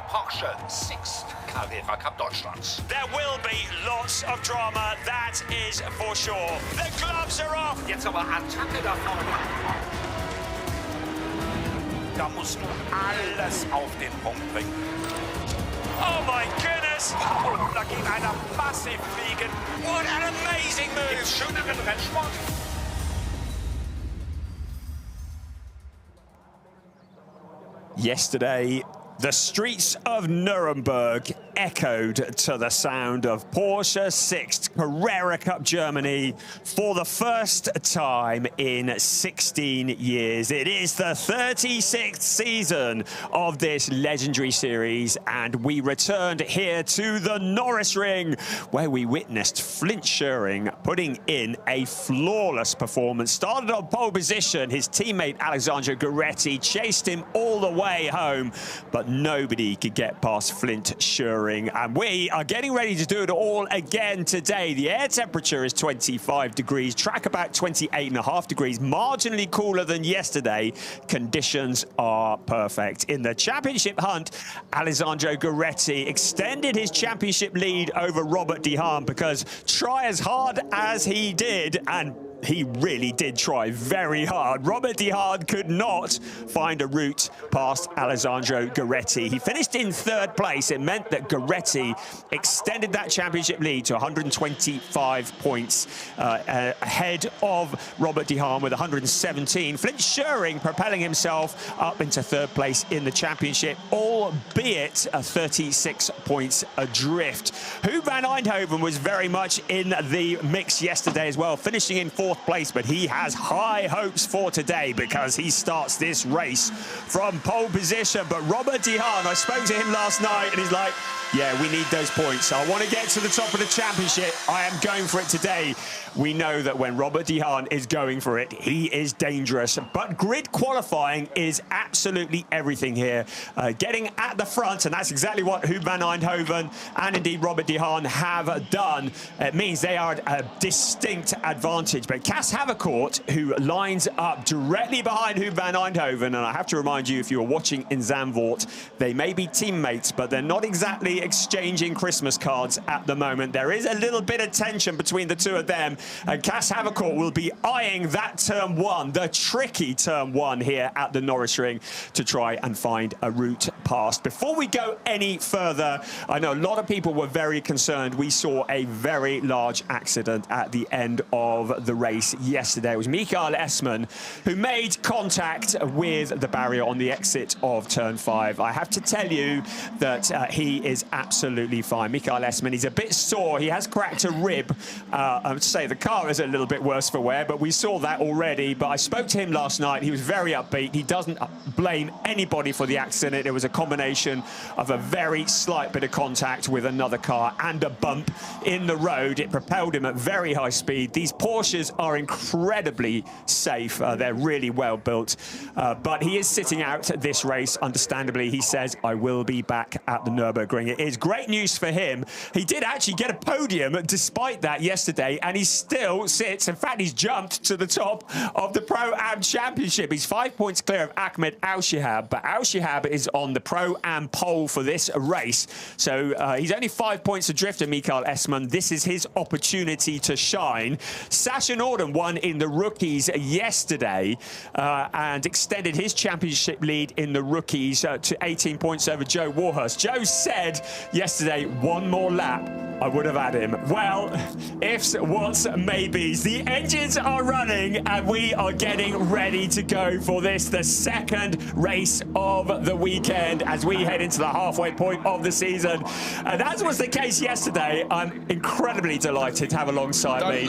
Porsche Sixt Carrera Cup Deutschland. There will be lots of drama, that is for sure. The gloves are off. Jetzt aber Attacke da vorne. Da musst du alles auf den Punkt bringen. Oh my goodness! Oh, da geht einer massiv fliegen. What an amazing move! Im schöneren Rennsport. Yesterday, the streets of Nuremberg echoed to the sound of Porsche Sixt Carrera Cup Germany for the first time in 16 years. It is the 36th season of this legendary series, and we returned here to the Norisring, where we witnessed Flint Schuring putting in a flawless performance. Started on pole position, his teammate Alessandro Gueretti chased him all the way home, but nobody could get past Flint Schuring. And we are getting ready to do it all again today. The air temperature is 25 degrees, track about 28.5 degrees, marginally cooler than yesterday. Conditions are perfect. In the championship hunt, Alessandro Gueretti extended his championship lead over Robert De Haan, because try as hard as he did, and he really did try very hard, Robert De Haan could not find a route past Alessandro Gueretti. He finished in third place. It meant that Gueretti extended that championship lead to 125 points ahead of Robert De Haan with 117. Flint Schuring propelling himself up into third place in the championship, albeit 36 points adrift. Huub van Eindhoven was very much in the mix yesterday as well, finishing in fourth place, but he has high hopes for today because he starts this race from pole position. But Robert De Haan, I spoke to him last night and he's like, yeah, we need those points. I want to get to the top of the championship. I am going for it today. We know that when Robert De Haan is going for it, he is dangerous. But grid qualifying is absolutely everything here. Getting at the front, and that's exactly what Huub van Eindhoven and indeed Robert De Haan have done. It means they are at a distinct advantage. But Cas Havercourt, who lines up directly behind Huub van Eindhoven, and I have to remind you, if you are watching in Zandvoort, they may be teammates, but they're not exactly exchanging Christmas cards at the moment. There is a little bit of tension between the two of them, and Cas Havercourt will be eyeing that turn one, the tricky turn one here at the Norisring, to try and find a route past. Before we go any further, I know a lot of people were very concerned. We saw a very large accident at the end of the race yesterday. It was Michael Esman who made contact with the barrier on the exit of turn 5. I have to tell you that he is absolutely fine. Michael Esman, he's a bit sore. He has cracked a rib. I would say the car is a little bit worse for wear, but we saw that already. But I spoke to him last night. He was very upbeat. He doesn't blame anybody for the accident. It was a combination of a very slight bit of contact with another car and a bump in the road. It propelled him at very high speed. These Porsches are incredibly safe. They're really well built. But he is sitting out this race, understandably. He says, I will be back at the Nuremberg. It is great news for him. He did actually get a podium despite that yesterday, and he still sits. In fact, he's jumped to the top of the Pro-Am Championship. He's 5 points clear of Ahmed Al-Shihab, but Al-Shihab is on the Pro-Am pole for this race. So he's only 5 points adrift of Michael Esman. This is his opportunity to shine. Sasha Norden won in the rookies yesterday and extended his championship lead in the rookies to 18 points over Joe Warhurst. Joe said yesterday, one more lap, I would have had him. Well, ifs, whats, maybes. The engines are running and we are getting ready to go for this, the second race of the weekend as we head into the halfway point of the season. And as was the case yesterday, I'm incredibly delighted to have alongside me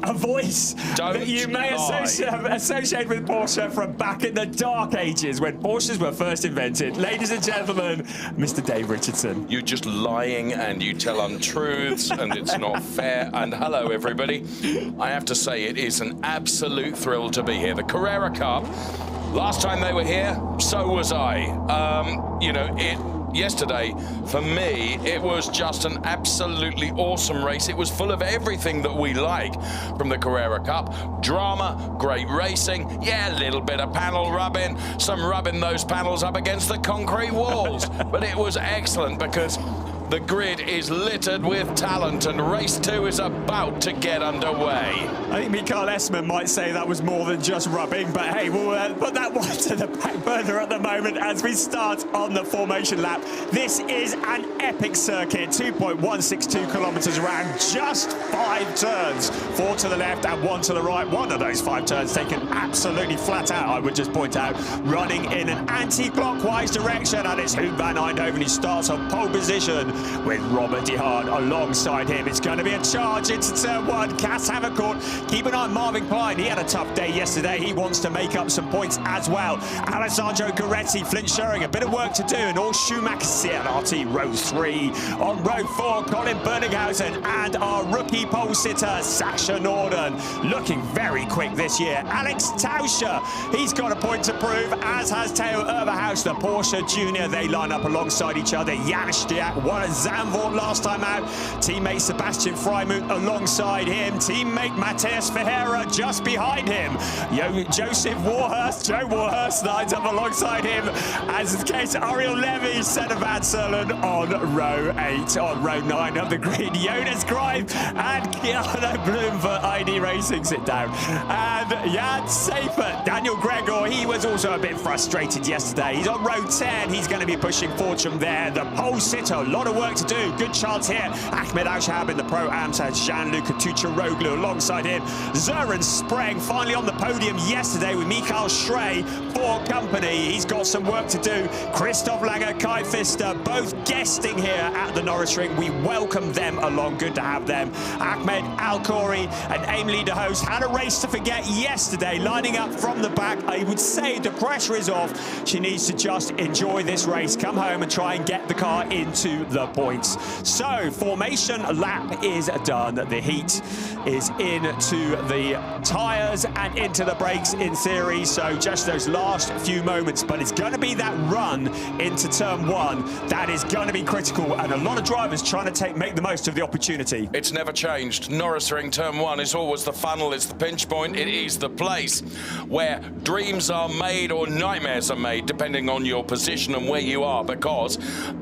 a voice that you may associate with Porsche from back in the dark ages when Porsches were first invented. Ladies and gentlemen, Mr. Dave Richardson. You're just lying and you tell untruths and it's not fair. And hello, everybody. I have to say, it is an absolute thrill to be here. The Carrera Cup, last time they were here, so was I. You know, yesterday, for me, it was just an absolutely awesome race. It was full of everything that we like from the Carrera Cup. Drama, great racing, yeah, a little bit of panel rubbing, some rubbing those panels up against the concrete walls. But it was excellent because the grid is littered with talent and race 2 is about to get underway. I think Mikael Esman might say that was more than just rubbing, but hey, we'll put that one to the back burner at the moment as we start on the formation lap. This is an epic circuit, 2.162 kilometers around, just 5 turns, 4 to the left and 1 to the right. One of those 5 turns taken absolutely flat out, I would just point out, running in an anti-clockwise direction, and it's Huub van Eindhoven who starts on pole position with Robert de Haan alongside him. It's going to be a charge into turn 1. Cas Havercourt, keep an eye on Marvin Klein. He had a tough day yesterday. He wants to make up some points as well. Alessandro Gueretti, Flint Schering, a bit of work to do. And all Schumacher CLRT, row 3. On row 4, Colin Berninghausen and our rookie pole sitter, Sasha Norden. Looking very quick this year. Alex Tauscher, he's got a point to prove, as has Theo Overhaus, the Porsche Junior. They line up alongside each other. Jan Stiak, one Zandvoort last time out. Teammate Sebastian Freimuth alongside him. Teammate Matthias Ferreira just behind him. Joe Warhurst lines up alongside him. As is the case, Ariel Levy, Senna Van Serlen on row 8. On row 9 of the grid, Jonas Greif and Keanu Bloom for ID Racing. Sit down. And Jan Seifert, Daniel Gregor, he was also a bit frustrated yesterday. He's on row 10. He's going to be pushing Fortune there. The pole sitter, a lot of work to do. Good chance here. Ahmed Aushab in the Pro-Am side. Gianluca Tucharoglu alongside him. Zoran Spreng finally on the podium yesterday with Mikael Schrey for company. He's got some work to do. Christoph Langer, Kai Pfister, both guesting here at the Norisring. We welcome them along. Good to have them. Ahmed Al-Khoury and Aimee de Hoos had a race to forget yesterday, lining up from the back. I would say the pressure is off. She needs to just enjoy this race, come home and try and get the car into the points. So formation lap is done. The heat is into the tyres and into the brakes in theory. So just those last few moments, but it's going to be that run into turn 1 that is going to be critical, and a lot of drivers trying to make the most of the opportunity. It's never changed. Norisring turn 1 is always the funnel, it's the pinch point, it is the place where dreams are made or nightmares are made, depending on your position and where you are, because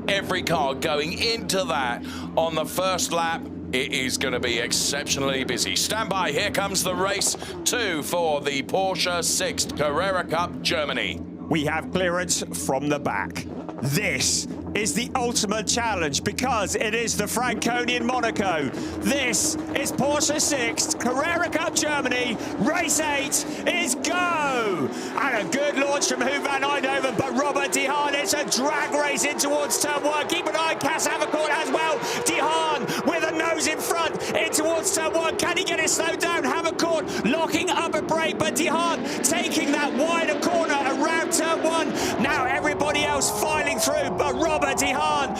every car going into that on the first lap, it is going to be exceptionally busy. Stand by, here comes the race 2 for the Porsche Sixt Carrera Cup Germany. We have clearance from the back. This is the ultimate challenge because it is the Franconian Monaco. This is Porsche Sixt Carrera Cup Germany. Race 8 is go! And a good launch from Huub van Eindhoven, but Robert de Haan, it's a drag race in towards turn 1. Keep an eye on Cas Havercourt as well. De Haan with a nose in front in towards turn 1. Can he get it slowed down? Havercourt locking up a brake, but de Haan taking that wider corner around turn 1. Now everybody else filing through, but Robert de Haan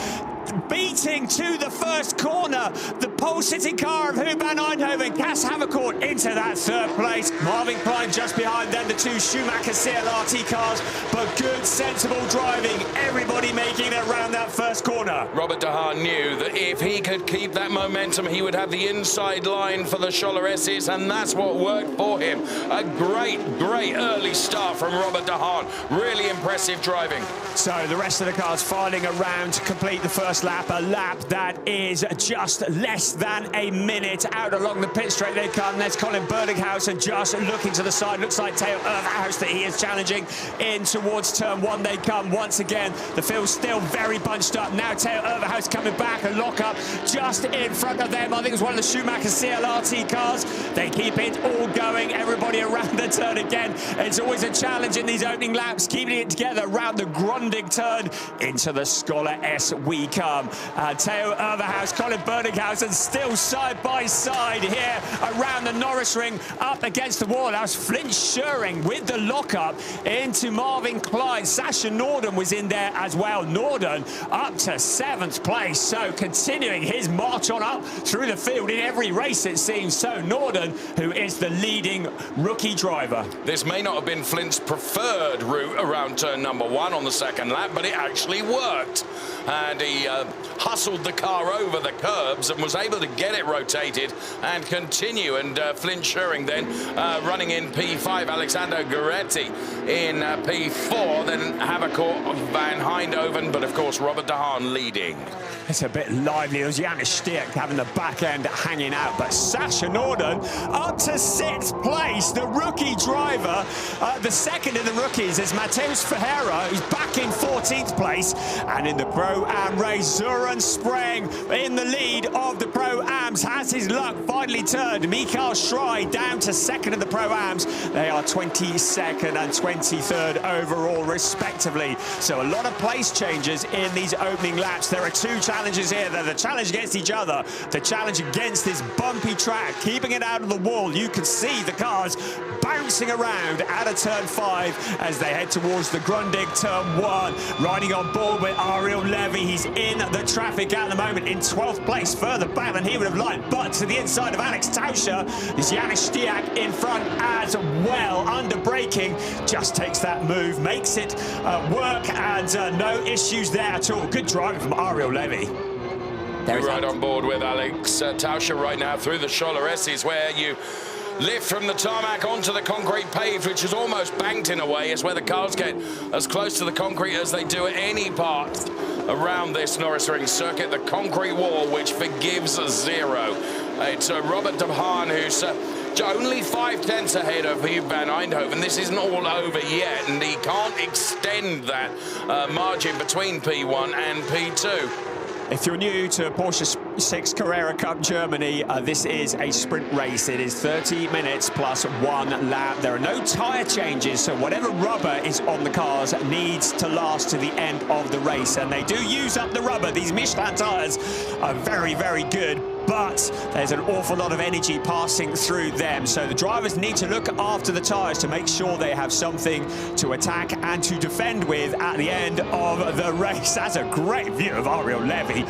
beating to the first corner the pole-sitting car of Huub van Eindhoven. Cas Havercourt into that 3rd place. Marvin Klein just behind them, the 2 Schumacher CLRT cars, but good, sensible driving. Everybody making it around that first corner. Robert de Haan knew that if he could keep that momentum, he would have the inside line for the Cholereses, and that's what worked for him. A great early start from Robert de Haan. Really impressive driving. So the rest of the cars filing around to complete the first lap, a lap that is just less than a minute. Out along the pit straight they come. There's Colin Berninghausen just looking to the side. Looks like Theo Overhaus that he is challenging. In towards turn 1 they come once again. The field's still very bunched up. Now Theo Overhaus coming back, and lock up just in front of them. I think it was one of the Schumacher CLRT cars. They keep it all going. Everybody around the turn again. It's always a challenge in these opening laps, keeping it together around the Grundig turn. Into the Scholar S we come. Theo Overhaus, Colin Berninghausen still side by side here around the Norisring, up against the wall. That was Flint Schuring with the lockup into Marvin Klein. Sasha Norden was in there as well. Norden up to 7th place. So continuing his march on up through the field in every race, it seems. So Norden, who is the leading rookie driver. This may not have been Flint's preferred route around turn number 1 on the second lap, but it actually worked. And he hustled the car over the curbs and was able to get it rotated and continue. And Flint Schuring then running in P5, Alexander Gueretti in P4, then Havercourt, Van Hindhoven, but of course Robert de Haan leading. It's a bit lively. It was Janis Stiek having the back end hanging out, but Sasha Norden up to 6th place, the rookie driver. The second in the rookies is Mateus Ferreira, who's back in 14th place. And in the Pro-Am race, Zoran Spreng in the lead of the Pro-Ams has his luck finally turned. Mikael Schrei down to 2nd in the Pro-Ams. They are 22nd and 23rd overall, respectively. So a lot of place changes in these opening laps. There are 2 challenges here. They're the challenge against each other, the challenge against this bumpy track, keeping it out of the wall. You can see the cars bouncing around out of turn 5 as they head towards the Grundig turn 1. Riding on board with Ariel Levy. He's in the traffic at the moment in 12th place, further back than he would have liked, but to the inside of Alex Tauscher is Janis Stiek in front as well. Under braking, just takes that move, makes it work, and no issues there at all. Good driving from Ariel Levy. We're right on board with Alex Tauscher right now through the Scholleresses, where you lift from the tarmac onto the concrete paved, which is almost banked in a way. It's where the cars get as close to the concrete as they do at any part around this Norisring circuit. The concrete wall, which forgives 0. It's Robert de Haan, who's only 5/10 ahead of Huub van Eindhoven. This isn't all over yet, and he can't extend that margin between P1 and P2. If you're new to Porsche Sixt Carrera Cup Germany, this is a sprint race. It is 30 minutes plus 1 lap. There are no tyre changes, so whatever rubber is on the cars needs to last to the end of the race. And they do use up the rubber. These Michelin tyres are very, very good, but there's an awful lot of energy passing through them. So the drivers need to look after the tyres to make sure they have something to attack and to defend with at the end of the race. That's a great view of Ariel Levy,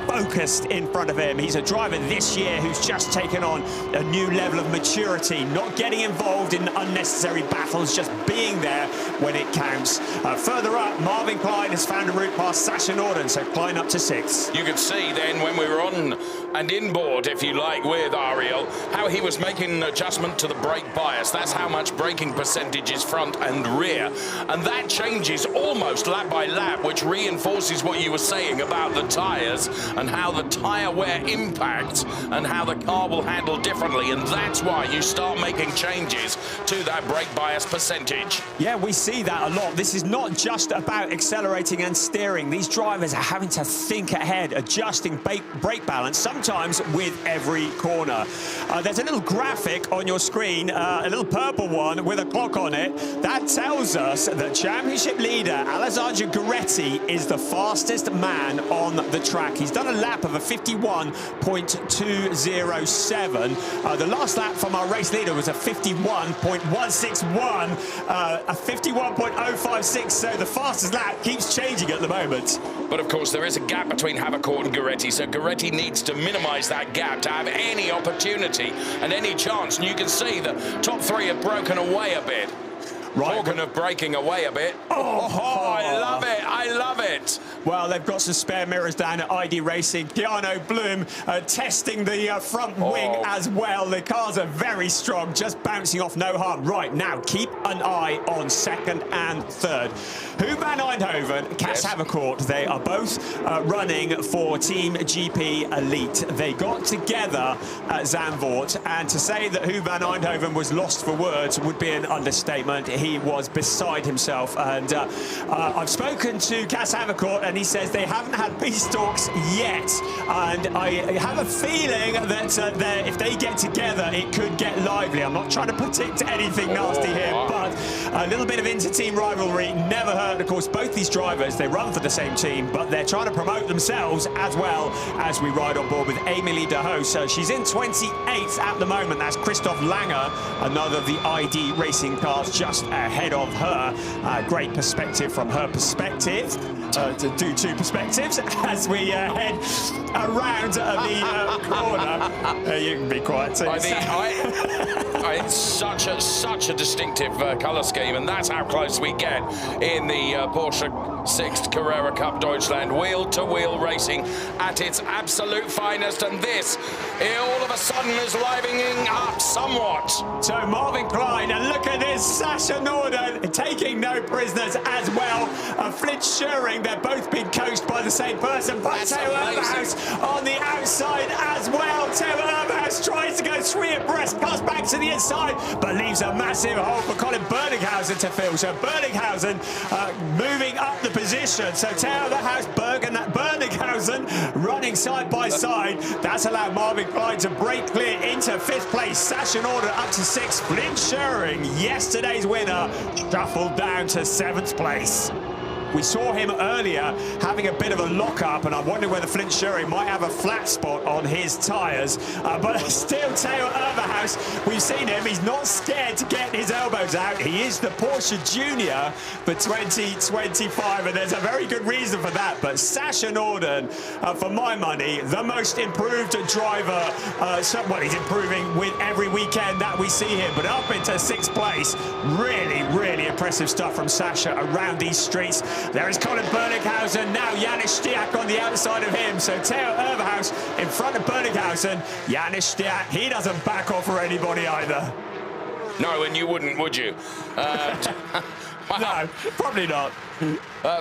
focused in front of him. He's a driver this year who's just taken on a new level of maturity, not getting involved in unnecessary battles, just being there when it counts. Further up, Marvin Klein has found a route past Sasha Norden, so Klein up to 6th. You could see then when we were on and inboard, if you like, with Ariel, how he was making an adjustment to the brake bias. That's how much braking percentage is front and rear. And that changes almost lap by lap, which reinforces what you were saying about the tyres and how the tyre wear impacts and how the car will handle differently. And that's why you start making changes to that brake bias percentage. Yeah, we see that a lot. This is not just about accelerating and steering. These drivers are having to think ahead, adjusting brake balance, sometimes with every corner. There's a little graphic on your screen, a little purple one with a clock on it. That tells us that championship leader Alessandro Gueretti is the fastest man on the track. He's done a lap of a 51.207. The last lap from our race leader was a 51.161, a 51.056. So the fastest lap keeps changing at the moment. But of course, there is a gap between Havercourt and Gueretti, so Gueretti needs to minimise that gap to have any opportunity and any chance. And you can see the top 3 have broken away a bit. Right. Talking of breaking away a bit. Oh, I love it. I love it. Well, they've got some spare mirrors down at ID Racing. Keanu Bloom testing the front wing as well. The cars are very strong, just bouncing off, no harm. Right, now keep an eye on 2nd and 3rd. Huub van Eindhoven, Cas Havercourt, they are both running for Team GP Elite. They got together at Zandvoort, and to say that Huub van Eindhoven was lost for words would be an understatement. He was beside himself, and I've spoken to Cas Havercourt, and he says they haven't had peace talks yet, and I have a feeling that if they get together, it could get lively. I'm not trying to predict anything nasty here, but A little bit of inter-team rivalry never hurt. Of course, both these drivers, they run for the same team, but they're trying to promote themselves as well as we ride on board with Emilie de Hoos. She's in 28th at the moment. That's Christoph Langer, another of the ID racing cars just ahead of her. Great perspective from her perspective. To do two perspectives as we head around the corner. You can be quiet too. I think such a distinctive colour scheme, and that's how close we get in the Porsche Sixt Carrera Cup Deutschland. Wheel-to-wheel racing at its absolute finest, and this all of a sudden is livening up somewhat. So Marvin Klein, and look at this, Sasha Norden taking no prisoners as well. Flint Schuring, they're both being coached by the same person, but Theo Urberhaus on the outside as well. Theo Urberhaus tries to go three abreast, cuts back to the inside, but leaves a massive hole for Colin Berninghausen to fill. So Berninghausen moving up the position. So Theo Urberhaus, Berninghausen running side by side. That's allowed Marvin Klein to break clear into 5th place. Sasha Norden up to 6th. Flint Schuring, yesterday's winner, shuffled down to 7th place. We saw him earlier having a bit of a lock-up, and I'm wondering whether Flint Schuring might have a flat spot on his tyres. But still, Theo Urberhaus, we've seen him. He's not scared to get his elbows out. He is the Porsche Junior for 2025, and there's a very good reason for that. But Sasha Norden, for my money, the most improved driver. Well, he's improving with every weekend that we see him, but up into 6th place. Really, really impressive stuff from Sasha around these streets. There is Colin Berninghausen, now Janis Stiak on the outside of him. So Theo Urberhaus in front of Berninghausen. Janis Stiak, he doesn't back off for anybody either. No, and you wouldn't, would you? No, probably not.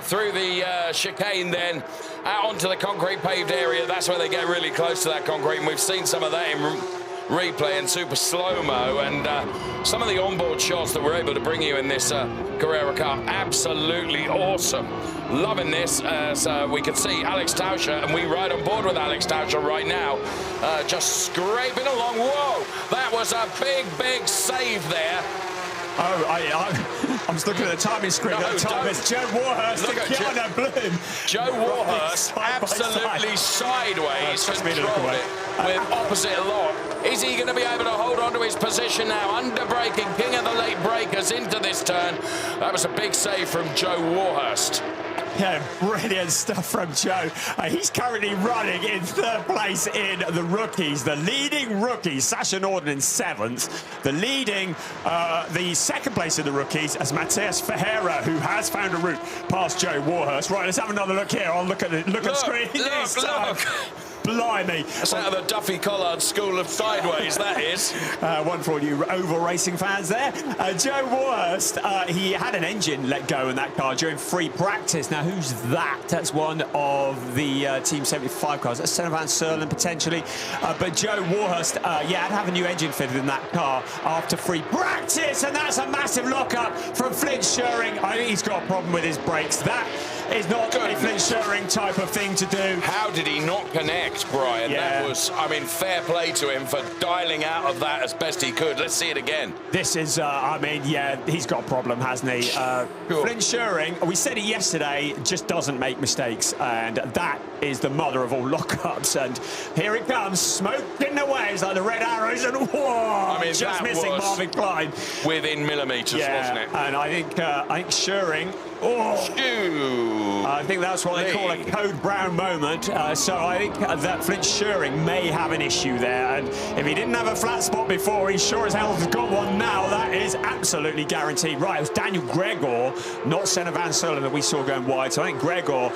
Through the chicane then, out onto the concrete paved area. That's where they get really close to that concrete, and we've seen some of that in replay and super slow-mo, and some of the onboard shots that we're able to bring you in this Carrera Cup, absolutely awesome. Loving this, as we can see Alex Tauscher, and we ride on board with Alex Tauscher right now, just scraping along. Whoa, that was a big save there. Oh, I'm just looking at the timing screen. No, at the time. It's Joe Warhurst and Keanu Bloom. Joe Warhurst absolutely sideways controlled it with opposite lock. Is he going to be able to hold on to his position now? Under braking, king of the late breakers into this turn. That was a big save from Joe Warhurst. Yeah, brilliant stuff from Joe. He's currently running in 3rd place in the rookies. The leading rookie, Sasha Norden, in 7th. The leading, the 2nd place in the rookies as Matthias Ferreira, who has found a route past Joe Warhurst. Right, let's have another look here. I'll look at the screen. Look. Blimey. That's out of the Duffy Collard School of Sideways, that is. One for all you oval racing fans there. Joe Warhurst, he had an engine let go in that car during free practice. Now, who's that? That's one of the Team 75 cars. That's Senna van Serlen, potentially. But Joe Warhurst, yeah, had to have a new engine fitted in that car after free practice, and that's a massive lock-up from Flint Schuring. I think he's got a problem with his brakes. That is not a Flint Schuring type of thing to do. How did he not connect, Brian? Yeah. That was, I mean, fair play to him for dialing out of that as best he could. Let's see it again. This is, I mean, yeah, he's got a problem, hasn't he? Sure. Flint Schuring, we said it yesterday, just doesn't make mistakes, and that is the mother of all lockups. And here it comes, smoking away. It's like the red arrows, and whoa, I mean, just missing Marvin Klein. Within millimetres, wasn't it? And I think Schuring, I think that's what they call a code brown moment. So I think that Flint Schuring may have an issue there. And if he didn't have a flat spot before, he sure as hell has got one now. That is absolutely guaranteed. Right, it was Daniel Gregor, not Senna van Serlen, that we saw going wide. So I think Gregor,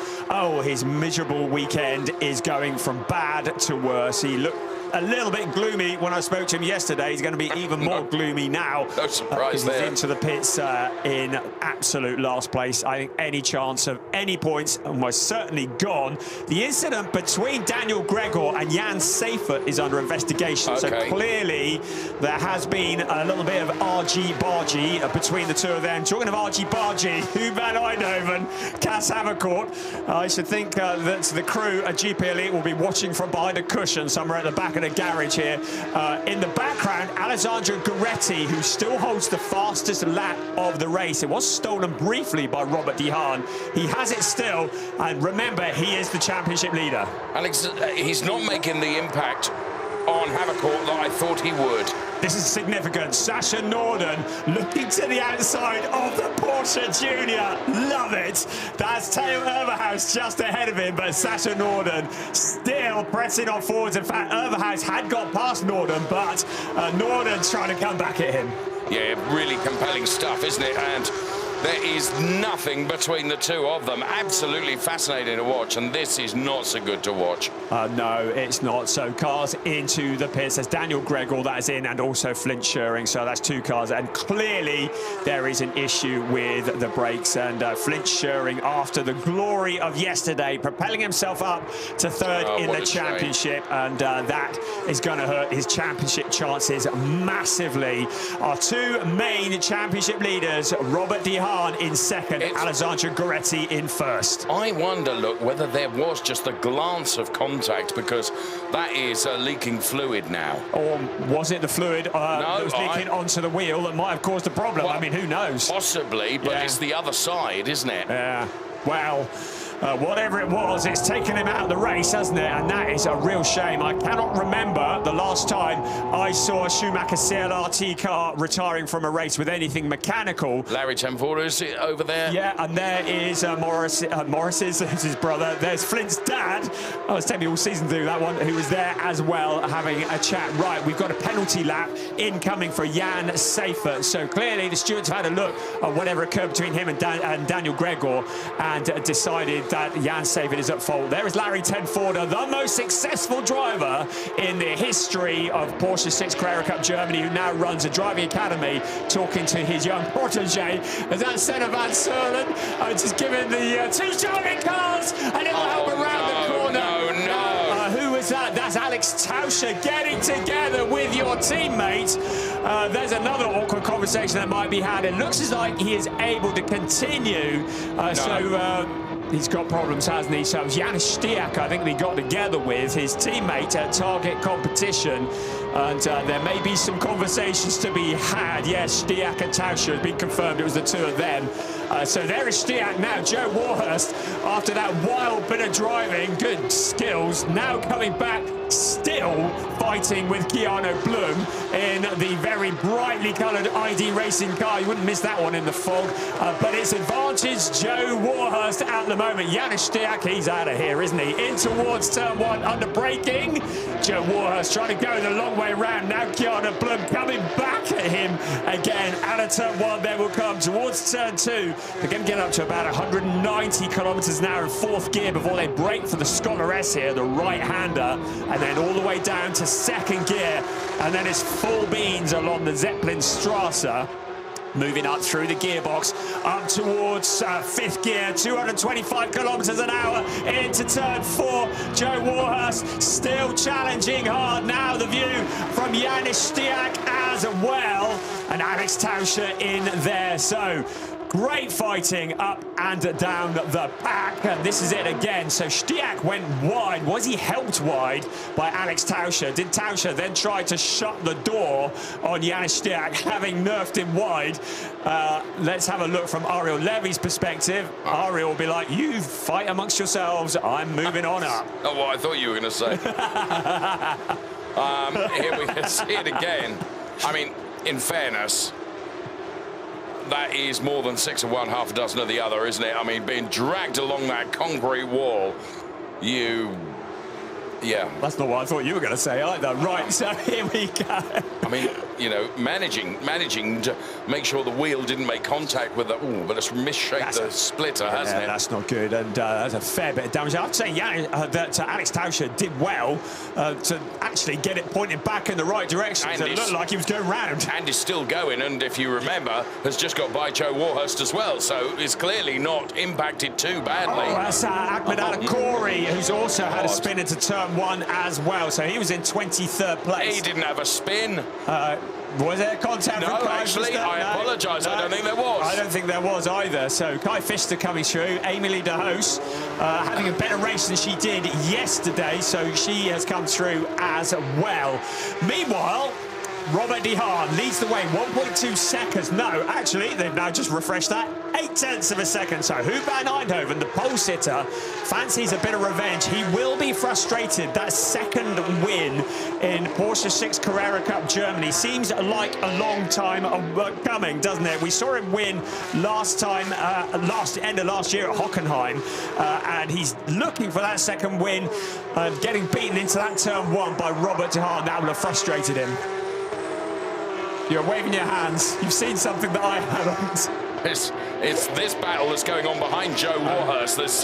his miserable weekend is going from bad to worse. He looked a little bit gloomy when I spoke to him yesterday. He's going to be even more gloomy now. No surprise there. He's into the pits in absolute last place. I think any chance of any points almost certainly gone. The incident between Daniel Gregor and Jan Seifert is under investigation. Okay. So clearly there has been a little bit of argy-bargy between the two of them. Talking of argy-bargy, Huub van Eindhoven, Cas Havercourt. I should think that the crew at GP Elite will be watching from behind a cushion somewhere at the back of a garage here. In the background, Alessandro Gueretti, who still holds the fastest lap of the race. It was stolen briefly by Robert De Haan. He has it still, and remember, he is the championship leader. Alex, he's not making the impact on Havercourt that I thought he would. This is significant. Sasha Norden looking to the outside of the Porsche Junior. Love it. That's Theo Overhaus just ahead of him, but Sasha Norden still pressing on forwards. In fact, Overhaus had got past Norden, but Norden's trying to come back at him. Yeah, really compelling stuff, isn't it? And there is nothing between the two of them. Absolutely fascinating to watch, and this is not so good to watch. No, it's not. So cars into the pits. There's Daniel Gregor, that is in, and also Flint Schuring. So that's two cars, and clearly there is an issue with the brakes. And Flint Schuring, after the glory of yesterday, propelling himself up to third in the championship, and that is going to hurt his championship chances massively. Our two main championship leaders, Robert De Haan in second, Alessandro Gueretti in first. I wonder, look, whether there was just a glance of contact, because that is leaking fluid now. Or was it the fluid that was leaking onto the wheel that might have caused the problem? Well, I mean, who knows? Possibly, but it's the other side, isn't it? Yeah. Well, whatever it was, it's taken him out of the race, hasn't it? And that is a real shame. I cannot remember the last time I saw a Schumacher CLRT car retiring from a race with anything mechanical. Larry Tenford is over there. Yeah, and there is Morris's, his brother. There's Flint's dad. I was telling you all season through that one, who was there as well, having a chat. Right, we've got a penalty lap incoming for Jan Seifert. So clearly the stewards have had a look at whatever occurred between him and Daniel Gregor, and decided that Jan Seifert is at fault. There is Larry Tenford, the most successful driver in the history of Porsche Sixt Carrera Cup Germany, who now runs a driving academy, talking to his young protege. Is that Senna Van Serlen? Just giving the two driving cars, and it'll help around the corner. Who was that? That's Alex Tauscher getting together with your teammate. There's another awkward conversation that might be had. It looks as like he is able to continue. He's got problems, hasn't he? So it was Janis Stiak, I think, they got together with his teammate at Target Competition. And there may be some conversations to be had. Yes, Stiak and Tauscher has been confirmed. It was the two of them. So there is Stiak now. Joe Warhurst, after that wild bit of driving, good skills, now coming back, still fighting with Keanu Bloom in the very brightly coloured ID Racing car. You wouldn't miss that one in the fog. But it's advantage Joe Warhurst at the moment. Janis Stiak, he's out of here, isn't he? In towards turn one, under braking. Joe Warhurst trying to go the long way round. Now Keanu Bloom coming back at him again. Out of turn one, then we'll come towards turn two. They're going to get up to about 190 kilometres an hour in fourth gear before they brake for the Scholar S here, the right-hander, and then all the way down to second gear, and then it's full beans along the Zeppelin Strasse. Moving up through the gearbox, up towards fifth gear, 225 kilometres an hour into turn four. Joe Warhurst still challenging hard. Now the view from Janis Stiak as well, and Alex Tauscher in there. So great fighting up and down the pack, and this is it again. So Stiak went wide. Was he helped wide by Alex Tauscher? Did Tauscher then try to shut the door on Janis Stiak, having nerfed him wide? Let's have a look from Ariel Levy's perspective. Ariel will be like, you fight amongst yourselves, I'm moving on up. Oh, well, I thought you were going to say. Here we can see it again. I mean, in fairness, that is more than 6 of one, half a dozen of the other, isn't it? I mean, being dragged along that concrete wall, yeah. That's not what I thought you were going to say either. Right, so here we go. I mean, you know, managing to make sure the wheel didn't make contact with the... Ooh, but it's misshaped the splitter, hasn't it? That's not good, and that's a fair bit of damage. I have to say, that Alex Tauscher did well to actually get it pointed back in the right direction. And it looked like he was going round. And is still going, and if you remember, has just got by Joe Warhurst as well, so it's clearly not impacted too badly. Oh, that's Ahmed Alakouri, who's also had a spin into turn one as well, so he was in 23rd place. He didn't have a spin. Was there contact No, from Kai actually, Pfister? I apologise. I don't think there was. I don't think there was either. So Kai Pfister coming through. Amy de Hoos having a better race than she did yesterday, so she has come through as well. Meanwhile, Robert de Haan leads the way, 1.2 seconds. No, actually, they've now just refreshed that. 0.8 of a second. So Huub van Eindhoven, the pole sitter, fancies a bit of revenge. He will be frustrated. That second win in Porsche Sixt Carrera Cup Germany seems like a long time coming, doesn't it? We saw him win last time, end of last year at Hockenheim, and he's looking for that second win, getting beaten into that turn one by Robert de Haan. That will have frustrated him. You're waving your hands. You've seen something that I haven't. It's this battle that's going on behind Joe Warhurst. There's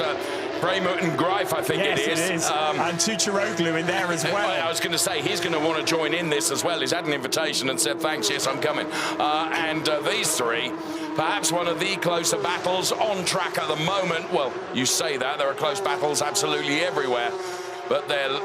Bremut and Greif, I think yes, it is. And Tucharoglu in there as well. I was going to say, he's going to want to join in this as well. He's had an invitation and said, thanks, yes, I'm coming. And these three, perhaps one of the closer battles on track at the moment. Well, you say that. There are close battles absolutely everywhere. But they're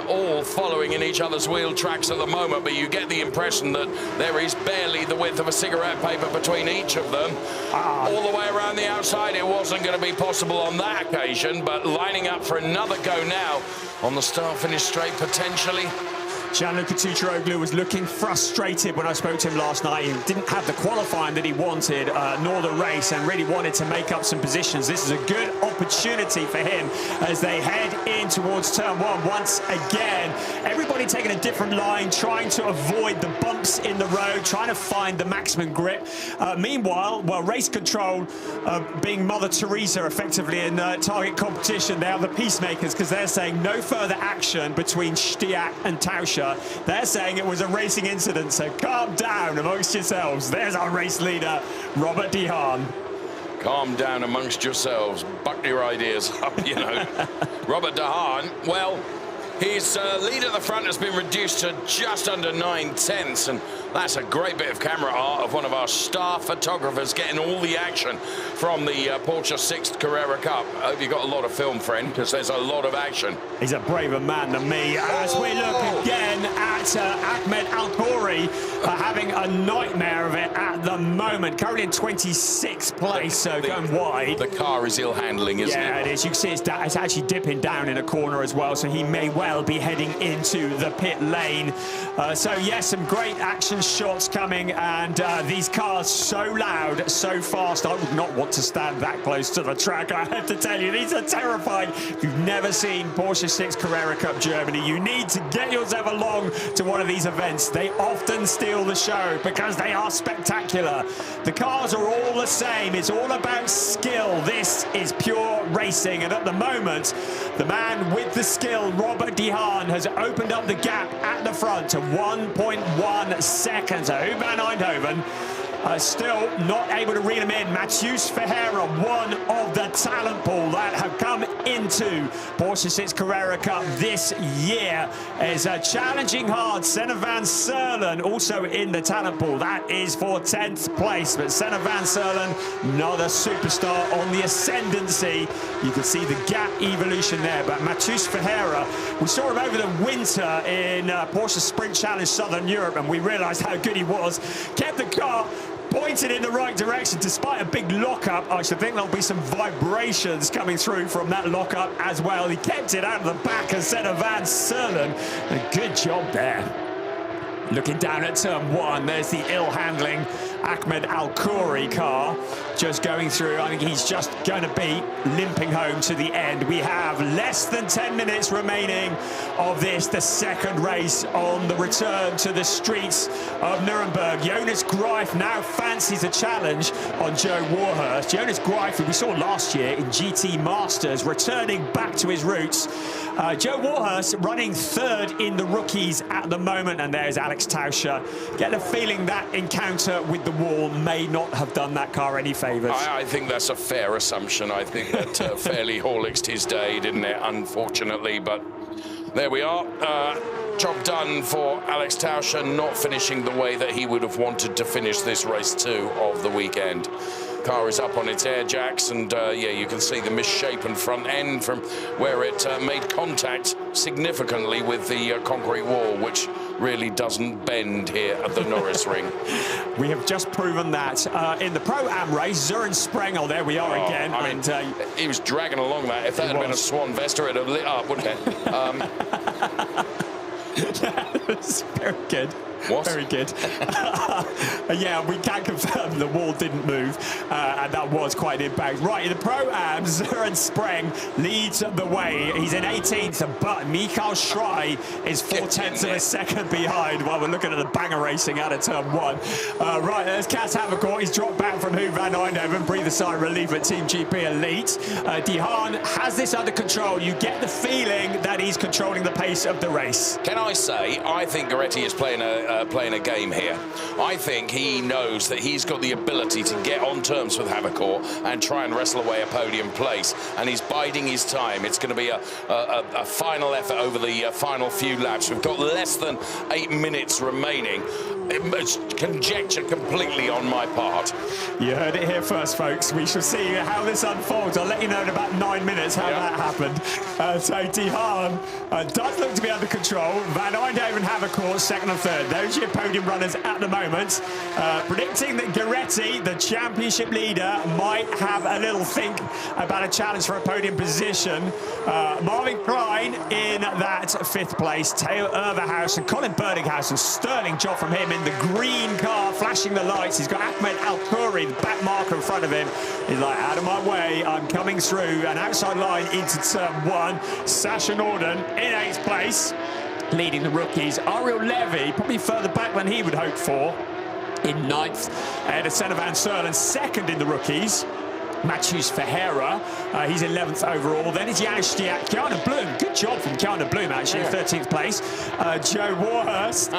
all following in each other's wheel tracks at the moment, but you get the impression that there is barely the width of a cigarette paper between each of them. All the way around the outside, it wasn't going to be possible on that occasion, but lining up for another go now on the start-finish straight, potentially. Gianluca Tucharoglu was looking frustrated when I spoke to him last night. He didn't have the qualifying that he wanted, nor the race, and really wanted to make up some positions. This is a good opportunity for him as they head in towards turn one once again. Everybody taking a different line, trying to avoid the bumps in the road, trying to find the maximum grip. Meanwhile, well, race control being Mother Teresa effectively in target competition. They are the peacemakers because they're saying no further action between Stiak and Tauscher. They're saying it was a racing incident, so calm down amongst yourselves. There's our race leader, Robert de Haan. Calm down amongst yourselves. Buck your ideas up, you know. Robert de Haan, well, his lead at the front has been reduced to just under 9/10, and that's a great bit of camera art of one of our star photographers getting all the action from the Porsche Sixt Carrera Cup. I hope you got a lot of film, friend, because there's a lot of action. He's a braver man than me. As we look again at Ahmed Al-Khoury having a nightmare of it at the moment. Currently in 26th place, so going wide. The car is ill-handling, isn't it? Yeah, it is. You can see it's actually dipping down in a corner as well, so he may well be heading into the pit lane. So, yes, some great action shots coming, and these cars so loud, so fast. I would not want to stand that close to the track, I have to tell you. These are terrifying. If you've never seen Porsche Sixt Carrera Cup Germany, you need to get yourself along to one of these events. They often steal the show because they are spectacular. The cars are all the same. It's all about skill. This is pure racing, and at the moment, the man with the skill, Robert de Haan, has opened up the gap at the front to 1.1 seconds. Huub van Eindhoven still not able to reel him in. Mathieu Ferreira, one of the talent pool that have come into Porsche Sixt Carrera Cup this year, is challenging hard. Senna van Serlen also in the talent pool. That is for 10th place, but Senna van Serlen, another superstar on the ascendancy. You can see the gap evolution there, but Mathieu Ferreira, we saw him over the winter in Porsche Sprint Challenge Southern Europe, and we realized how good he was. Kept the car pointed in the right direction despite a big lockup. I should think there'll be some vibrations coming through from that lockup as well. He kept it out of the back of Senna van Serlen. A good job there. Looking down at turn one, there's the ill-handling Ahmed Al-Khoury car just going through. I think he's just going to be limping home to the end. We have less than 10 minutes remaining of this, the second race on the return to the streets of Nuremberg. Jonas Greif now fancies a challenge on Joe Warhurst. Jonas Greif, who we saw last year in GT Masters, returning back to his roots. Joe Warhurst running third in the rookies at the moment, and there's Alex Tauscher. Get the feeling that encounter with the wall may not have done that car any favours. I think that's a fair assumption. I think that fairly Horlicked his day, didn't it, unfortunately, but there we are. Job done for Alex Tauscher, not finishing the way that he would have wanted to finish this race 2 of the weekend. Car is up on its air jacks, and yeah, you can see the misshapen front end from where it made contact significantly with the concrete wall, which really doesn't bend here at the Norisring. We have just proven that in the Pro-Am race. Søren Sprengel, there we are again. I mean, he was dragging along that. If that had been a Swan Vesta, it'd have lit up, wouldn't it? That's very good. What? Very good. Yeah, we can confirm the wall didn't move, and that was quite an impact. Right, in the Pro-Am, Søren Spreng leads the way. He's in 18th, but Mikael Schrei is 4/10 of a second behind while we're looking at the banger racing out of turn 1. Right, there's Cas Havercourt. He's dropped back from Hoon van Eindhoven. Breathe a sigh of relief at Team GP Elite. De Haan has this under control. You get the feeling that he's controlling the pace of the race. Can I say, I think Goretti is playing a game here. I think he knows that he's got the ability to get on terms with Havercourt and try and wrestle away a podium place, and he's biding his time. It's going to be a final effort over the final few laps. We've got less than 8 minutes remaining. It's conjecture completely on my part. You heard it here first, folks. We shall see how this unfolds. I'll let you know in about 9 minutes how that happened. So De Haan does look to be under control. Van Eindhoven, Havercourt, second and third. Those are your podium runners at the moment. Predicting that Goretti, the championship leader, might have a little think about a challenge for a podium position. Marvin Klein in that 5th place. Theo Overhaus and Colin Berdinghaus. Sterling job from him in the green car, flashing the lights. He's got Ahmed Al-Khoury, the back marker in front of him. He's like, out of my way, I'm coming through. An outside line into turn 1. Sasha Norden in 8th place, leading the rookies. Ariel Levy, probably further back than he would hope for, in 9th. And Senna van Serlen, second in the rookies. Matthews Ferreira, he's 11th overall. Then it's Janis Stiak, Kjarne Bloom. Good job from Kjarne Bloom, actually, 13th place. Joe Warhurst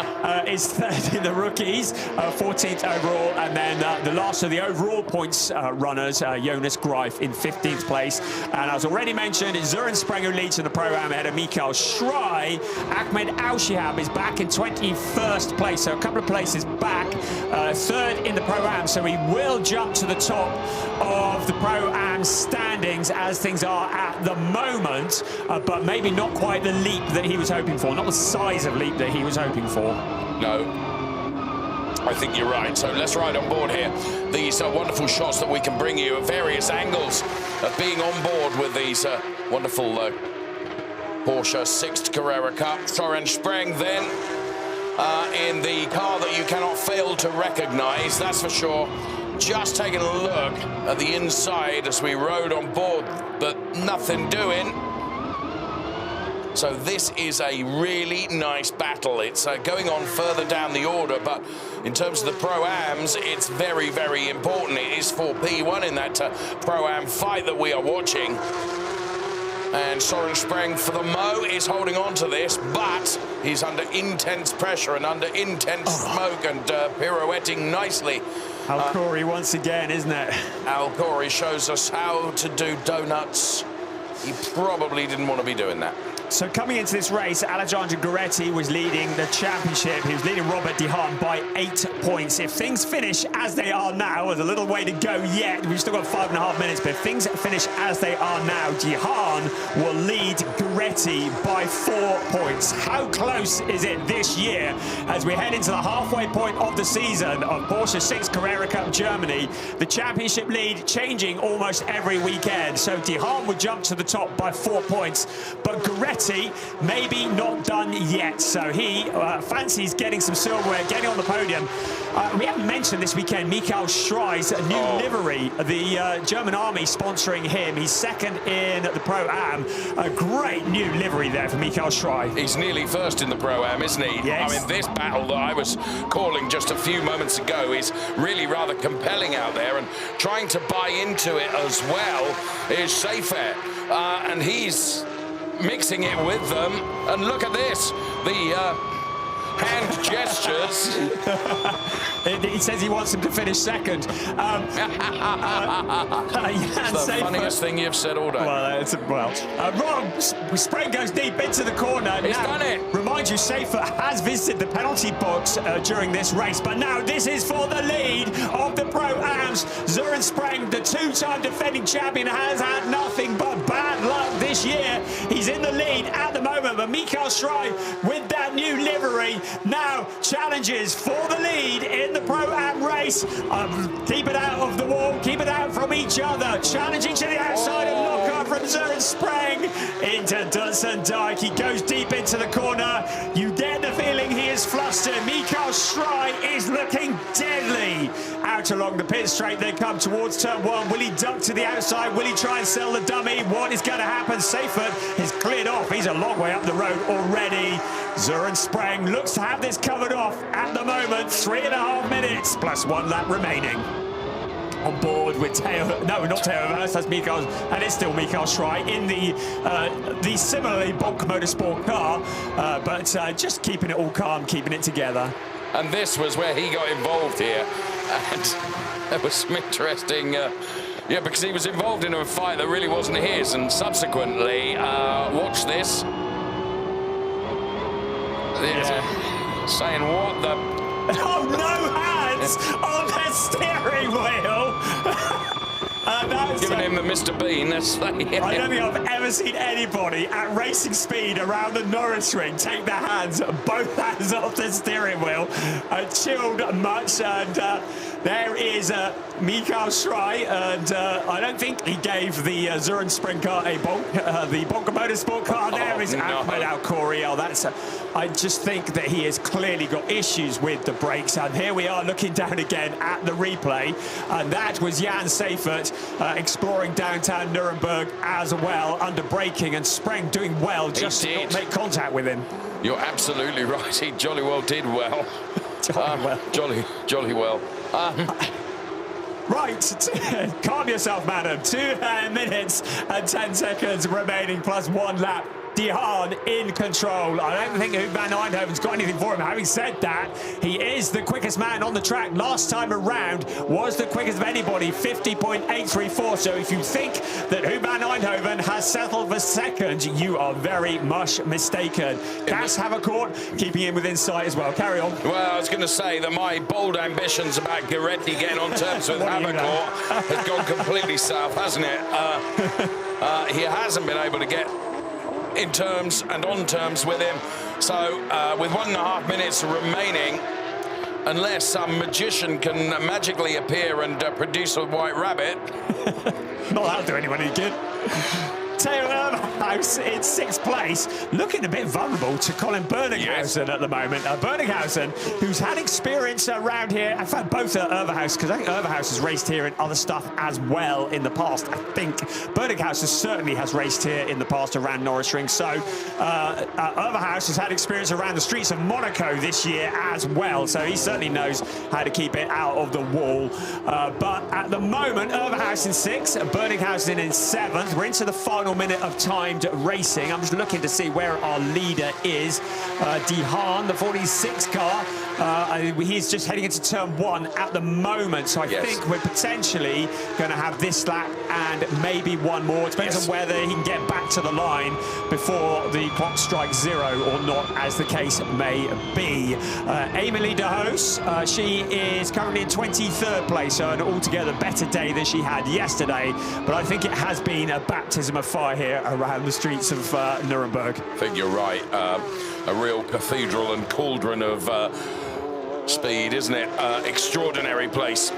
is 3rd in the rookies, 14th overall. And then the last of the overall points runners, Jonas Greif in 15th place. And as already mentioned, Søren Spreng who leads in the Pro-Am ahead of Mikael Schrei. Ahmed Al-Shihab is back in 21st place, so a couple of places back. 3rd in the Pro-Am, so he will jump to the top of the Pro-Am standings as things are at the moment, but maybe not quite the leap that he was hoping for, not the size of leap that he was hoping for. No, I think you're right. So let's ride on board here. These wonderful shots that we can bring you at various angles of being on board with these wonderful Porsche Sixt Carrera Cup. Søren Spreng then in the car that you cannot fail to recognize, that's for sure. Just taking a look at the inside as we rode on board, but nothing doing. So this is a really nice battle. It's going on further down the order, but in terms of the Pro-Ams, it's very, very important. It is for P1 in that Pro-Am fight that we are watching. And Søren Spreng for the Mo is holding on to this, but he's under intense pressure and under intense smoke and pirouetting nicely. Al-Khoury once again, isn't it? Al-Khoury shows us how to do donuts. He probably didn't want to be doing that. So coming into this race, Alejandro Goretti was leading the championship. He was leading Robert De Haan by 8 points. If things finish as they are now, there's a little way to go yet. We've still got 5.5 minutes, but if things finish as they are now, De Haan will lead Goretti by 4 points. How close is it this year as we head into the halfway point of the season of Porsche Sixt Carrera Cup Germany? The championship lead changing almost every weekend. So De Haan would jump to the top by 4 points, but Goretti maybe not done yet, so he fancies getting some silverware, getting on the podium. We haven't mentioned this weekend Mikael Schrei's new livery, the German Army sponsoring him. He's 2nd in the Pro-Am. A great new livery there for Mikael Schrei. He's nearly 1st in the Pro-Am, isn't he? Yes. I mean, this battle that I was calling just a few moments ago is really rather compelling out there, and trying to buy into it as well is Seifert, and he's mixing it with them, and look at this, the hand gestures. He says he wants him to finish 2nd. It's the funniest thing you've said all day. Rob Spreng goes deep into the corner. He's done it. Remind you, Seifert has visited the penalty box during this race, but now this is for the lead of the Pro-Ams. Søren Spreng, the 2-time defending champion, has had nothing but bad luck this year. He's in the lead at the moment, but Mikael Schrei with that new livery now challenges for the lead in the Pro-Am race. Keep it out of the wall, keep it out from each other. Challenging to the outside and lock up from Søren Spreng into Dutsen Dyke. He goes deep into the corner. You get the feeling he is flustered. Mikael Schrei is looking deadly. Out along the pit straight, they come towards turn one. Will he duck to the outside? Will he try and sell the dummy? What is going to happen? Seifert is cleared off. He's a long way up the road already. Søren Spreng looks to have this covered off at the moment. 3.5 minutes plus 1 lap remaining. On board with not Theo Verst, that's Mikael, and it's still Mikael Schrei in the similarly Bonk Motorsport car, but just keeping it all calm, keeping it together. And this was where he got involved here, and there was some interesting, yeah, because he was involved in a fight that really wasn't his, and subsequently, watch this. Yeah. Saying what the... Oh, no hands on the steering wheel. Giving him the Mr. Bean, that's I don't think I've ever seen anybody at racing speed around the Norisring take their hands, both hands off the steering wheel, chilled much, and there is Mikael Schrei, and I don't think he gave the Søren Spreng car a bonk, the Bonk Motorsport car. There is Ahmed Al-Khoury. I just think that he has clearly got issues with the brakes, and here we are looking down again at the replay, and that was Jan Seifert exploring downtown Nuremberg as well, under braking, and Spreng doing well just to not make contact with him. You're absolutely right. He jolly well did well. Jolly well. Right, calm yourself, madam. 2 minutes and 10 seconds remaining, plus 1 lap. De Haan in control. I don't think Van Eindhoven's got anything for him. Having said that, he is the quickest man on the track. Last time around was the quickest of anybody, 50.834. So if you think that Van Eindhoven has settled for second, you are very much mistaken. Cas Havercourt keeping him within sight as well. Carry on. Well, I was going to say that my bold ambitions about Gueretti getting on terms with Havercourt has gone completely south, hasn't it? He hasn't been able to get in terms and on terms with him. So with 1.5 minutes remaining, unless some magician can magically appear and produce a white rabbit. Not that'll do anyone any good. Theo Verst in 6th place, looking a bit vulnerable to Colin Berninghausen at the moment. Berninghausen, who's had experience around here. In fact, both Verst, because I think Verst has raced here in other stuff as well in the past. I think Berninghausen certainly has raced here in the past around Norisring. So Verst has had experience around the streets of Monaco this year as well. So he certainly knows how to keep it out of the wall. But at the moment, Verst in 6th, Berninghausen in 7th. We're into the final minute of timed racing. I'm just looking to see where our leader is. De Haan, the 46 car. He's just heading into turn 1 at the moment. So I think we're potentially going to have this lap and maybe one more. It depends on whether he can get back to the line before the clock strikes 0 or not, as the case may be. Emilie de Hoos, she is currently in 23rd place, so an altogether better day than she had yesterday. But I think it has been a baptism of fire here around the streets of Nuremberg. I think you're right. A real cathedral and cauldron of speed, isn't it? Extraordinary place.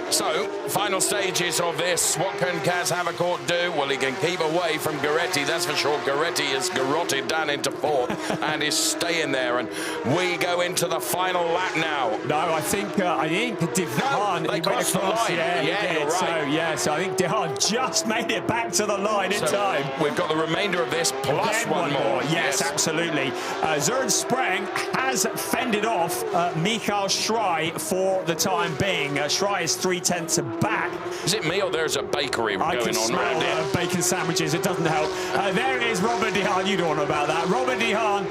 So, final stages of this. What can Cas Havercourt do? Well, he can keep away from Gueretti, that's for sure. Gueretti is garroted down into 4th and is staying there. And we go into the final lap now. No, I think De Haan, they crossed the line. Yeah, you're right. So I think De Haan just made it back to the line in time. We've got the remainder of this plus one more. Yes, absolutely. Søren Spreng has fended off Mikael Schrei for the time being. Schrei is 3/10 back. Is it me or there's a bakery going on around here? I can smell bacon sandwiches. It doesn't help. There is Robert De Haan. You don't know about that. Robert De Haan,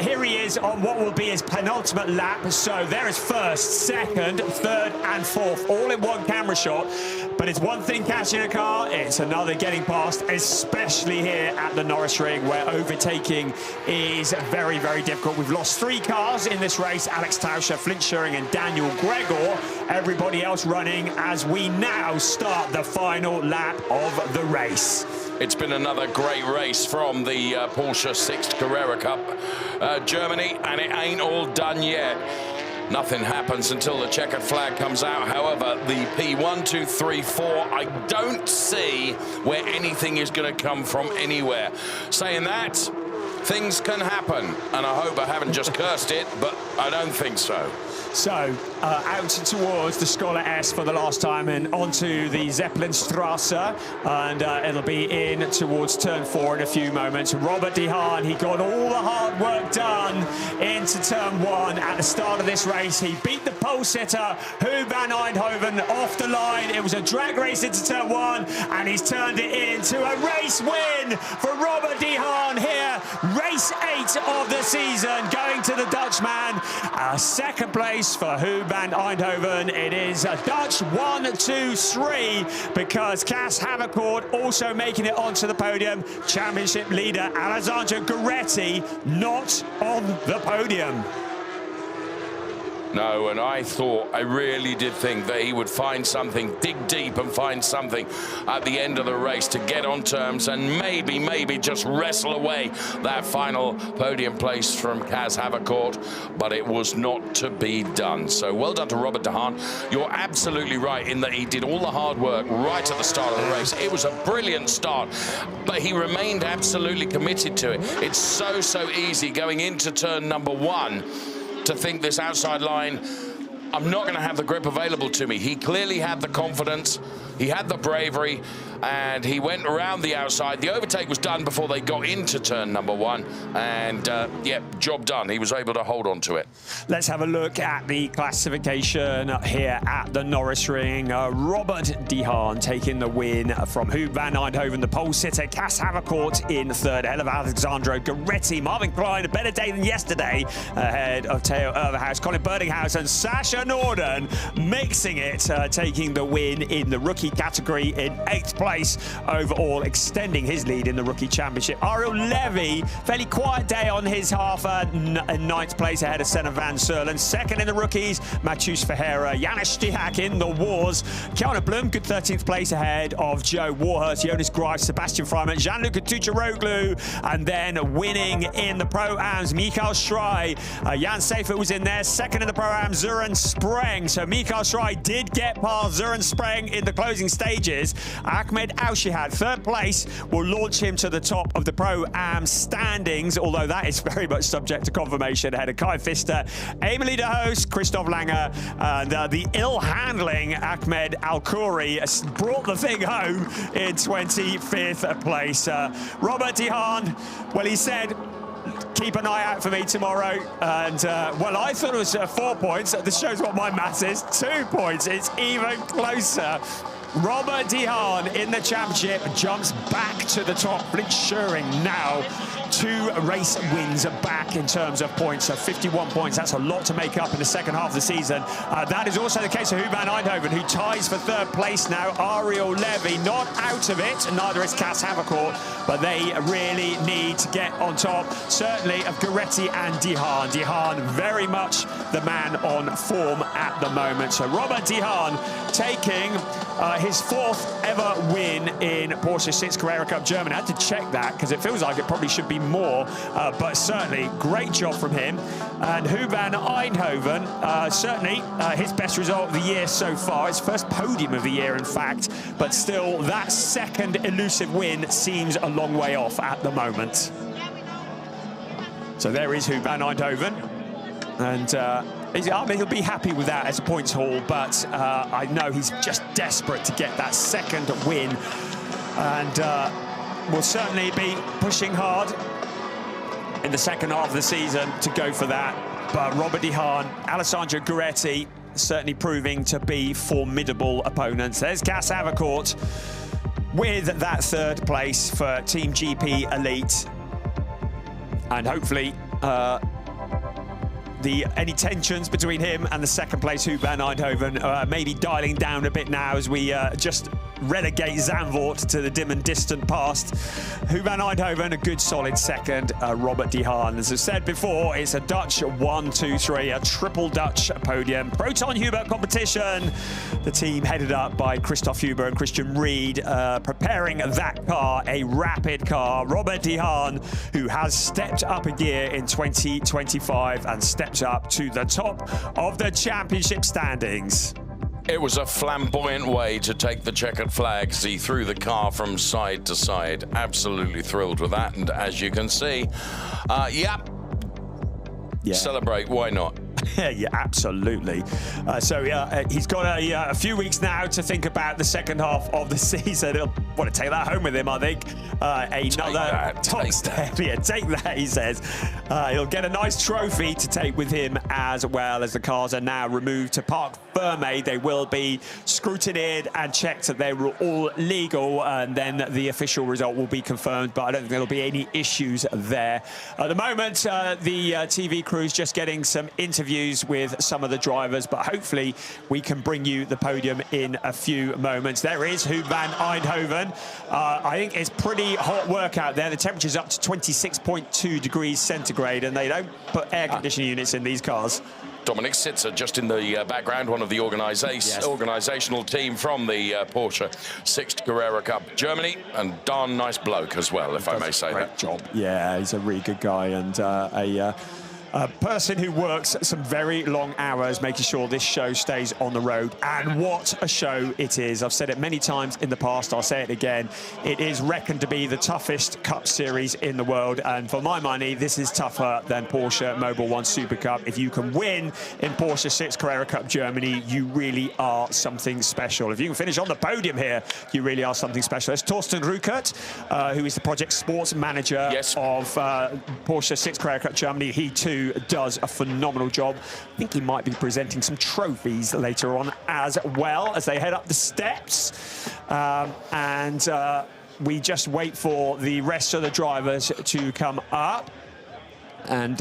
here he is on what will be his penultimate lap. So there is 1st, 2nd, 3rd and 4th, all in one camera shot. But it's one thing catching a car, it's another getting past, especially here at the Norisring, where overtaking is very, very difficult. We've lost 3 cars in this race: Alex Tauscher, Flint Schuring and Daniel Gregor. Everybody else running as we now start the final lap of the race. It's been another great race from the Porsche Sixt Carrera Cup Germany, and it ain't all done yet. Nothing happens until the checkered flag comes out. However, the P1, 2, 3, 4, I don't see where anything is going to come from anywhere. Saying that, things can happen, and I hope I haven't just cursed it, but I don't think so. So, out towards the Scholar S for the last time and onto the Zeppelinstrasse, and it'll be in towards turn 4 in a few moments. Robert de Haan, he got all the hard work done into turn 1 at the start of this race. He beat the pole sitter, Huub van Eindhoven, off the line. It was a drag race into turn 1, and he's turned it into a race win for Robert de Haan here. Race 8 of the season going to the Dutchman. Second place for Huub van Eindhoven. It is a Dutch 1, 2, 3 because Cas Havercourt also making it onto the podium. Championship leader Alessandro Gueretti not on the podium. No, and I really did think that he would find something, dig deep and find something at the end of the race to get on terms and maybe just wrestle away that final podium place from Cas Havercourt, but it was not to be done. So well done to Robert de Haan. You're absolutely right in that he did all the hard work right at the start of the race. It was a brilliant start, but he remained absolutely committed to it. It's so easy going into turn number 1 to think this outside line, I'm not going to have the grip available to me. He clearly had the confidence, he had the bravery, and he went around the outside. The overtake was done before they got into turn number 1, and yeah, job done. He was able to hold on to it. Let's have a look at the classification here at the Norisring. Robert de Haan taking the win from Huub van Eindhoven, the pole sitter. Cas Havercourt in 3rd, ahead of Alessandro Gueretti. Marvin Klein, a better day than yesterday, ahead of Theo Overhaus, Colin Birdinghouse, and Sasha Norden mixing it, taking the win in the rookie category in 8th place overall, extending his lead in the rookie championship. Ariel Levy, fairly quiet day on his half, 9th place ahead of Senna van Serlen. 2nd in the rookies, Mathieu Ferreira, Janis Stihak in the wars. Kiana Blum, good 13th place ahead of Joe Warhurst, Jonas Grice, Sebastian Freiman, Gianluca Tucharoglu, and then winning in the Pro-Ams, Michael Schrei. Jan Seifert was in there, 2nd in the Pro-Am, Søren Spreng. So Michael Schrei did get past Søren Spreng in the closing stages. Ahmed Al-Shihad, 3rd place, will launch him to the top of the Pro-Am standings, although that is very much subject to confirmation ahead of Kai Pfister, Emily de Hoos, Christoph Langer, and the ill-handling Ahmed Al-Khouri brought the thing home in 25th place. Robert de Haan, well, he said, keep an eye out for me tomorrow. And, well, I thought it was 4 points. This shows what my maths is. 2 points. It's even closer. Robert de Haan in the championship jumps back to the top, ensuring now 2 race wins back in terms of points. So 51 points, that's a lot to make up in the second half of the season. That is also the case of Huub van Eindhoven, who ties for 3rd place now. Ariel Levy not out of it, neither is Cas Havercourt, but they really need to get on top, certainly of Gueretti and de Haan. De Haan very much the man on form at the moment. So Robert de Haan taking his 4th ever win in Porsche Sixt Carrera Cup Germany. I had to check that because it feels like it probably should be more, but certainly great job from him. And Huub van Eindhoven, certainly his best result of the year so far, his first podium of the year in fact, but still that 2nd elusive win seems a long way off at the moment. So there is Huub van Eindhoven, and I mean, he'll be happy with that as a points haul, but I know he's just desperate to get that 2nd win, and will certainly be pushing hard in the second half of the season to go for that. But Robert de Haan, Alessandro Gueretti certainly proving to be formidable opponents. There's Cas Havercourt with that 3rd place for Team GP Elite, and hopefully any tensions between him and the 2nd place Huub van Eindhoven maybe dialing down a bit now as we just relegate Zandvoort to the dim and distant past. Hu van Eindhoven, a good solid second. Robert de Haan, as I said before, it's a Dutch 1, 2, 3, a triple Dutch podium. Proton Huber competition. The team headed up by Christoph Huber and Christian Reed, preparing that car, a rapid car. Robert de Haan, who has stepped up a gear in 2025 and steps up to the top of the championship standings. It was a flamboyant way to take the checkered flag as he threw the car from side to side. Absolutely thrilled with that. And as you can see, yeah, celebrate, why not? Yeah, absolutely. He's got a few weeks now to think about the second half of the season. He'll want to take that home with him, I think. Another top step. Yeah, take that, he says. He'll get a nice trophy to take with him, as well as the cars are now removed to Parc Fermé. They will be scrutinized and checked that they were all legal, and then the official result will be confirmed, but I don't think there'll be any issues there. At the moment, the TV crew's just getting some interviews with some of the drivers, but hopefully we can bring you the podium in a few moments. There is Hu van Eindhoven. I think it's pretty hot work out there. The temperature's up to 26.2 degrees centigrade, and they don't put air conditioning units in these cars. Dominic Sitzer just in the background, one of the organisational team from the Porsche Sixt Carrera Cup Germany, and darn nice bloke as well, if I may say that. Great job. Yeah, he's a really good guy, and a person who works some very long hours making sure this show stays on the road. And what a show it is. I've said it many times in the past, I'll say it again. It is reckoned to be the toughest Cup series in the world, and for my money, this is tougher than Porsche Mobil 1 Super Cup. If you can win in Porsche Sixt Carrera Cup Germany, you really are something special. If you can finish on the podium here, you really are something special. It's Torsten Rukert, who is the project sports manager of Porsche Sixt Carrera Cup Germany. He too does a phenomenal job. I think he might be presenting some trophies later on as well as they head up the steps. We just wait for the rest of the drivers to come up, and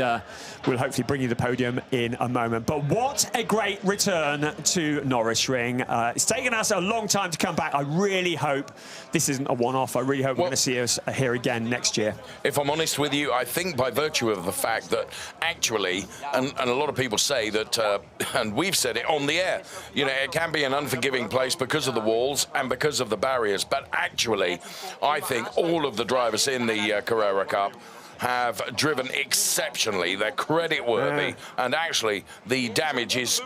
we'll hopefully bring you the podium in a moment. But what a great return to Norisring. It's taken us a long time to come back. I really hope this isn't a one-off. I really hope we're going to see us here again next year. If I'm honest with you, I think by virtue of the fact that actually, and a lot of people say that, and we've said it on the air, you know, it can be an unforgiving place because of the walls and because of the barriers. But actually, I think all of the drivers in the Carrera Cup have driven exceptionally. They're credit-worthy, and actually the damage is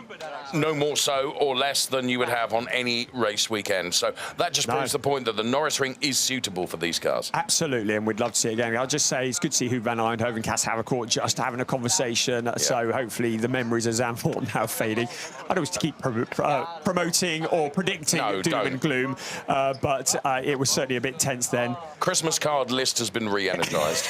no more so or less than you would have on any race weekend. So that just proves the point that the Norisring is suitable for these cars. Absolutely, and we'd love to see it again. I'll just say it's good to see Hu van Eindhoven, Cas Havercourt just having a conversation. So hopefully the memories of Zandvoort now fading. I don't wish to keep promoting or predicting doom and gloom, but it was certainly a bit tense then. Christmas card list has been re-energised.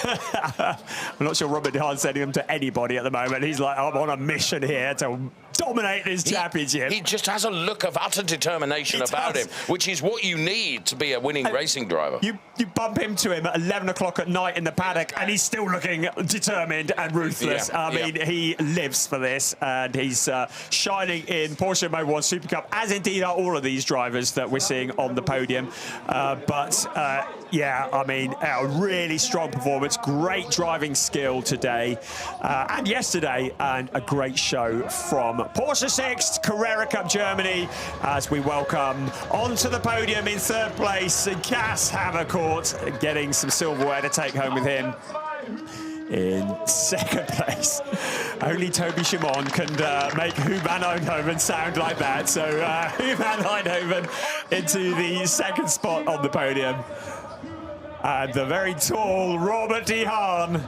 I'm not sure Robert de Haan's sending them to anybody at the moment. He's like, I'm on a mission here to dominate this championship. He just has a look of utter determination about him, which is what you need to be a winning racing driver. You bump into him at 11 o'clock at night in the paddock, and he's still looking determined and ruthless. I mean, he lives for this, and he's shining in Porsche Mobil 1 Super Cup, as indeed are all of these drivers that we're seeing on the podium. Yeah, I mean, a really strong performance, great driving skill today and yesterday, and a great show from Porsche Sixt Carrera Cup Germany, as we welcome onto the podium in third place Cas Havercourt, getting some silverware to take home with him. In second place, only Toby Shimon can make Hu van Eindhoven sound like that. So Hu van Eindhoven into the second spot on the podium. And the very tall Robert de Haan.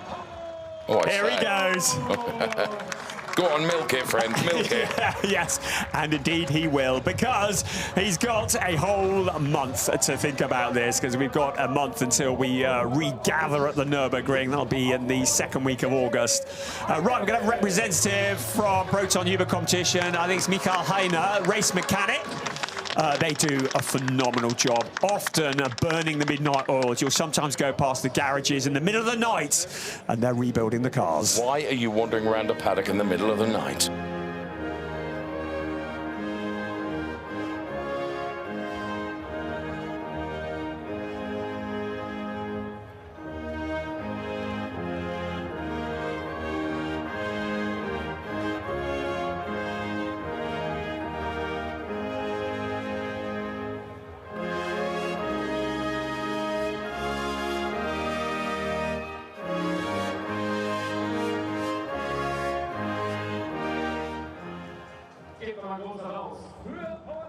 Here he goes. Go on, milk it, friend, milk it. Yes, and indeed he will, because he's got a whole month to think about this, because we've got a month until we regather at the Nuremberg. That'll be in the second week of August. Right, we're going to have a representative from Proton Huber competition. I think it's Michael Heiner, race mechanic. They do a phenomenal job, often burning the midnight oils. You'll sometimes go past the garages in the middle of the night, and they're rebuilding the cars. Why are you wandering around a paddock in the middle of the night?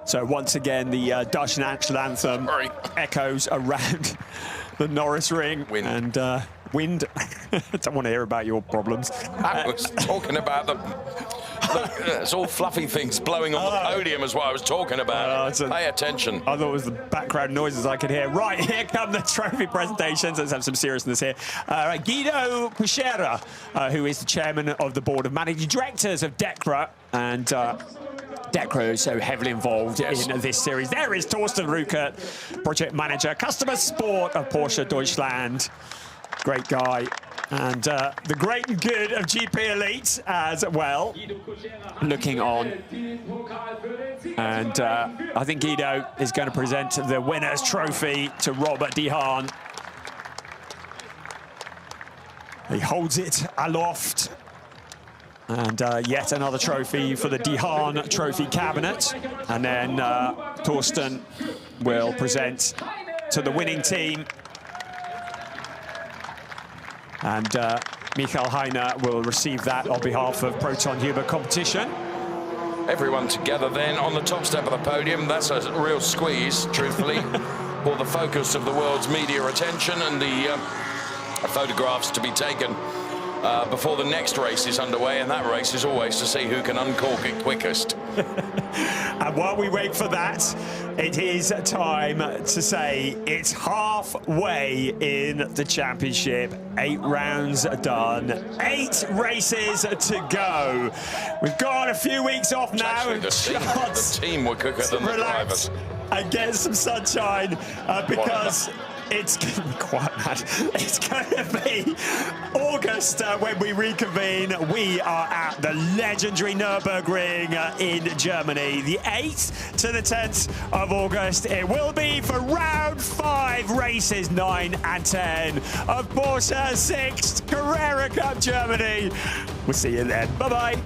So once again, the Dutch national anthem echoes around the Norisring. Wind. And wind. I don't want to hear about your problems. I was talking about it's all fluffy things blowing on the podium is what I was talking about. Pay attention. I thought it was the background noises I could hear. Right, here come the trophy presentations. Let's have some seriousness here. Guido Puchera, who is the chairman of the board of managing directors of DECRA, and DECRA is so heavily involved in this series. There is Torsten Rukert, project manager, customer support of Porsche Deutschland. Great guy. And the great and good of GP Elite as well, looking on. And I think Guido is going to present the winner's trophy to Robert De Haan. He holds it aloft. And yet another trophy for the De Haan trophy cabinet. And then Torsten will present to the winning team. And Michael Heiner will receive that on behalf of Proton Huber Competition. Everyone together then on the top step of the podium. That's a real squeeze, truthfully, for the focus of the world's media attention and the photographs to be taken before the next race is underway, and that race is always to see who can uncork it quickest. And while we wait for that, it is time to say it's halfway in the championship. 8 rounds done, 8 races to go. We've got a few weeks off now. Actually, the team were quicker than the drivers. And get some sunshine because it's going to be quite mad. It's going to be August when we reconvene. We are at the legendary Nuremberg in Germany. The 8th to the 10th of August. It will be for round 5 races 9 and 10 of Porsche Sixt Carrera Cup Germany. We'll see you then. Bye-bye.